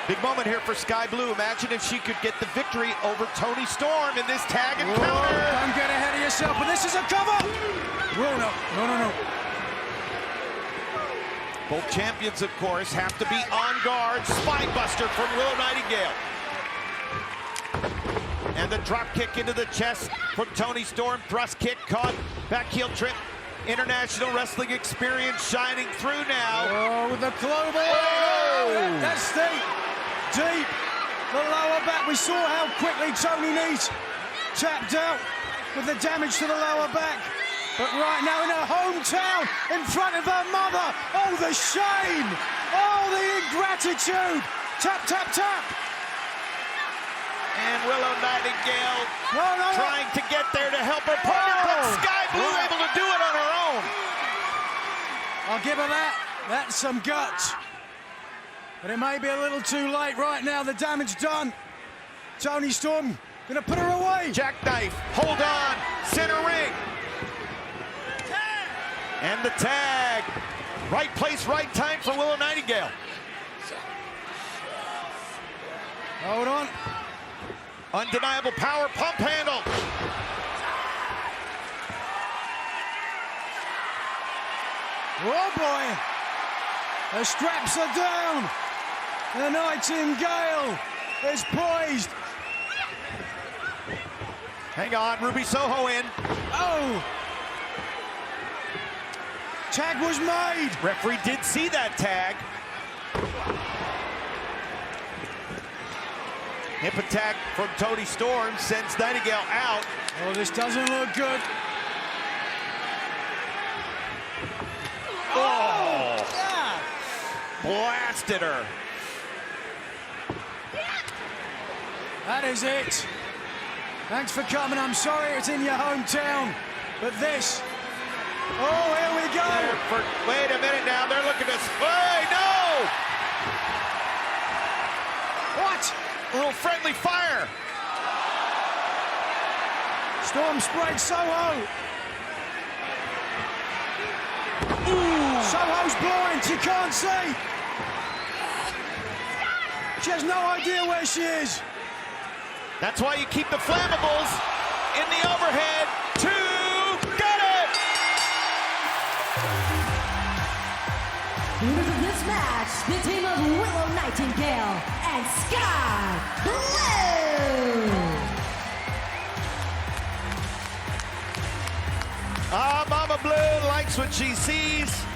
Big moment here for Skye Blue. Imagine if she could get the victory over Toni Storm in this tag encounter. Don't get ahead of yourself, but this is a cover. Whoa, no. Both champions, of course, have to be on guard. Spinebuster from Willow Nightingale. And the drop kick into the chest from Toni Storm. Thrust kick caught. Back heel trip. International wrestling experience shining through now. Oh, with the global. Oh! That's deep. Deep. The lower back. We saw how quickly Toni Nese tapped out with the damage to the lower back. But right now in her hometown, in front of her mother. Oh, the shame. Oh, the ingratitude. Tap, tap, tap. And Willow Nightingale No. trying to get there to help her partner, but Skye Blue able to do it on her own. I'll give her that. That's some guts. But it may be a little too late right now. The damage done. Toni Storm gonna put her away. Jackknife, hold on, center ring. And the tag. Right place, right time for Willow Nightingale. Hold on. Undeniable power pump handle. Oh boy. The straps are down. The Nightingale is poised. Hang on, Ruby Soho in. Oh. Tag was made. Referee did see that tag. Hip attack from Toni Storm sends Nightingale out. Oh, this doesn't look good. Oh! Yeah. Blasted her. That is it. Thanks for coming. I'm sorry it's in your hometown. But this. Oh, here we go. Wait a minute now. They're looking to. Hey, no! What? A little friendly fire. Storm sprayed Soho. Ooh. Soho's blind. She can't see. She has no idea where she is. That's why you keep the flammables in the overhead. Got it! Winners of this match, the team of Willow Nightingale and Skye Blue. Mama Blue likes what she sees.